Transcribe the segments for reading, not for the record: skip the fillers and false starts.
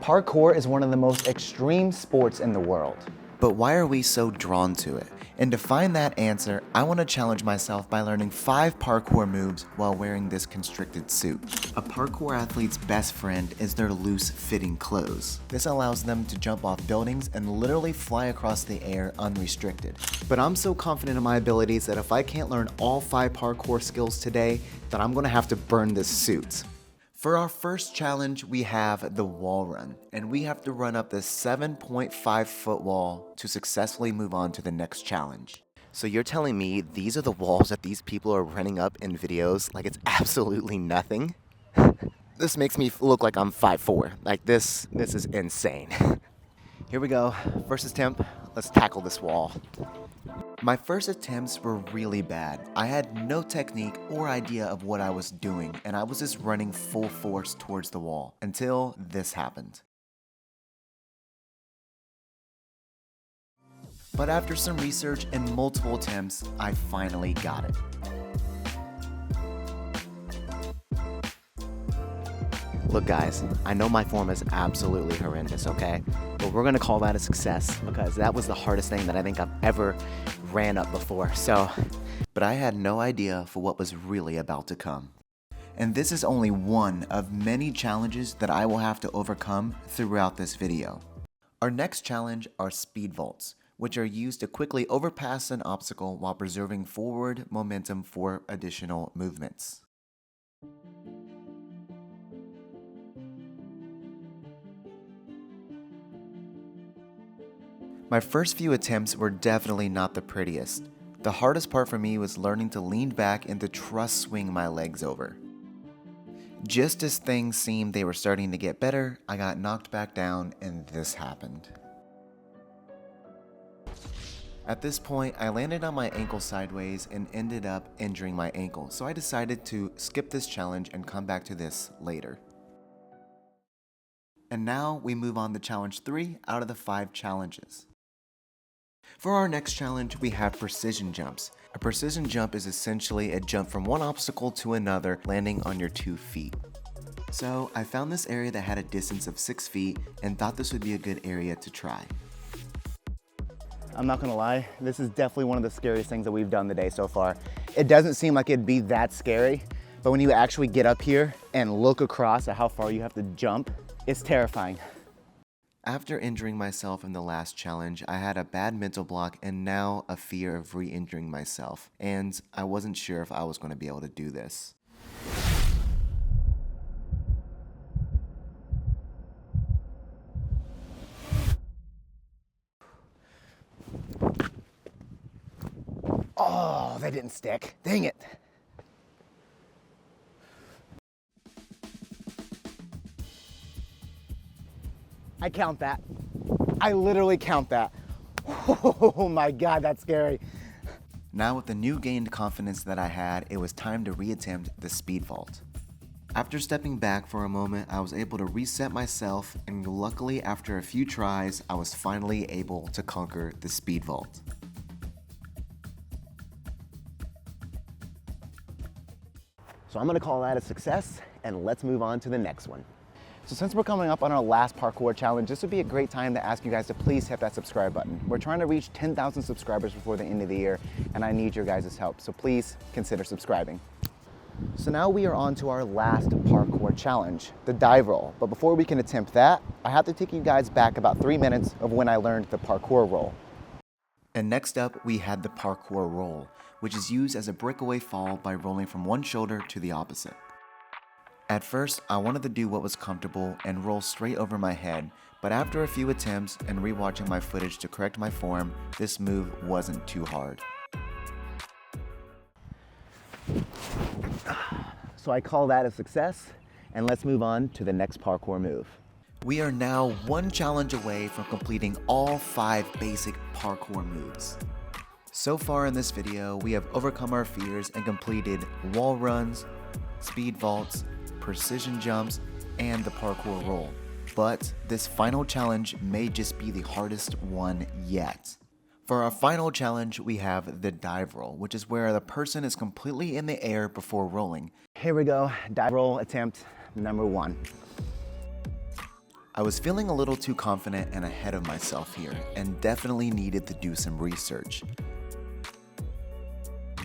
Parkour is one of the most extreme sports in the world. But why are we so drawn to it? And to find that answer, I want to challenge myself by learning 5 parkour moves while wearing this constricted suit. A parkour athlete's best friend is their loose-fitting clothes. This allows them to jump off buildings and literally fly across the air unrestricted. But I'm so confident in my abilities that if I can't learn all 5 parkour skills today, then I'm going to have to burn this suit. For our first challenge, we have the wall run, and we have to run up this 7.5-foot wall to successfully move on to the next challenge. So you're telling me these are the walls that these people are running up in videos like it's absolutely nothing? This makes me look like I'm 5'4". Like this is insane. Here we go, first attempt, let's tackle this wall. My first attempts were really bad. I had no technique or idea of what I was doing, and I was just running full force towards the wall until this happened. But after some research and multiple attempts, I finally got it. Look guys, I know my form is absolutely horrendous, okay? But we're gonna call that a success because that was the hardest thing that I think I've ever ran up before, but I had no idea for what was really about to come. And this is only one of many challenges that I will have to overcome throughout this video. Our next challenge are Speedvolts, which are used to quickly overpass an obstacle while preserving forward momentum for additional movements. My first few attempts were definitely not the prettiest. The hardest part for me was learning to lean back and to trust swing my legs over. Just as things seemed they were starting to get better, I got knocked back down and this happened. At this point, I landed on my ankle sideways and ended up injuring my ankle, so I decided to skip this challenge and come back to this later. And now we move on to challenge 3 out of the 5 challenges. For our next challenge, we have precision jumps. A precision jump is essentially a jump from one obstacle to another, landing on your 2 feet. So I found this area that had a distance of 6 feet and thought this would be a good area to try. I'm not gonna lie, this is definitely one of the scariest things that we've done today so far. It doesn't seem like it'd be that scary, but when you actually get up here and look across at how far you have to jump, it's terrifying. After injuring myself in the last challenge, I had a bad mental block and now a fear of re-injuring myself, and I wasn't sure if I was going to be able to do this. Oh, that didn't stick. Dang it. I count that. I literally count that. Oh my God, that's scary. Now with the new gained confidence that I had, it was time to reattempt the Speedvolt. After stepping back for a moment, I was able to reset myself, and luckily after a few tries, I was finally able to conquer the Speedvolt. So I'm gonna call that a success, and let's move on to the next one. So since we're coming up on our last parkour challenge, this would be a great time to ask you guys to please hit that subscribe button. We're trying to reach 10,000 subscribers before the end of the year, and I need your guys' help, so please consider subscribing. So now we are on to our last parkour challenge, the dive roll. But before we can attempt that, I have to take you guys back about 3 minutes of when I learned the parkour roll. And next up, we had the parkour roll, which is used as a breakaway fall by rolling from one shoulder to the opposite. At first, I wanted to do what was comfortable and roll straight over my head, but after a few attempts and rewatching my footage to correct my form, this move wasn't too hard. So I call that a success, and let's move on to the next parkour move. We are now one challenge away from completing all 5 basic parkour moves. So far in this video, we have overcome our fears and completed wall runs, speed vaults, precision jumps, and the parkour roll. But this final challenge may just be the hardest one yet. For our final challenge, we have the dive roll, which is where the person is completely in the air before rolling. Here we go, dive roll attempt number 1. I was feeling a little too confident and ahead of myself here, and definitely needed to do some research.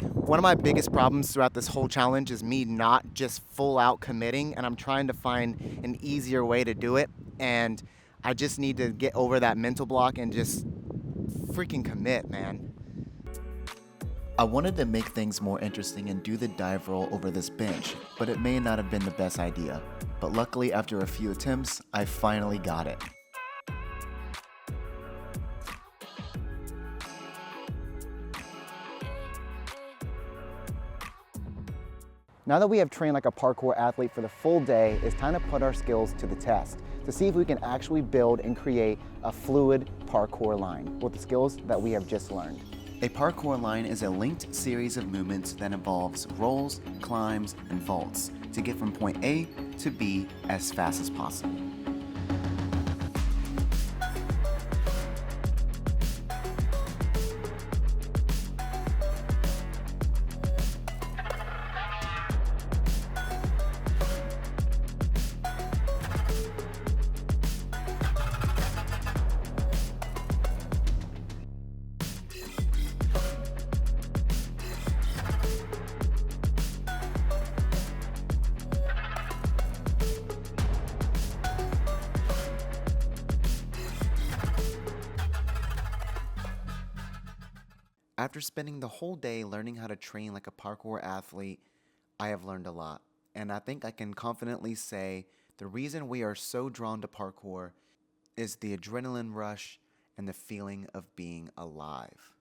One of my biggest problems throughout this whole challenge is me not just full out committing, and I'm trying to find an easier way to do it, and I just need to get over that mental block and just freaking commit, man. I wanted to make things more interesting and do the dive roll over this bench, but it may not have been the best idea. But luckily, after a few attempts, I finally got it. Now that we have trained like a parkour athlete for the full day, it's time to put our skills to the test to see if we can actually build and create a fluid parkour line with the skills that we have just learned. A parkour line is a linked series of movements that involves rolls, climbs, and vaults to get from point A to B as fast as possible. After spending the whole day learning how to train like a parkour athlete, I have learned a lot. And I think I can confidently say the reason we are so drawn to parkour is the adrenaline rush and the feeling of being alive.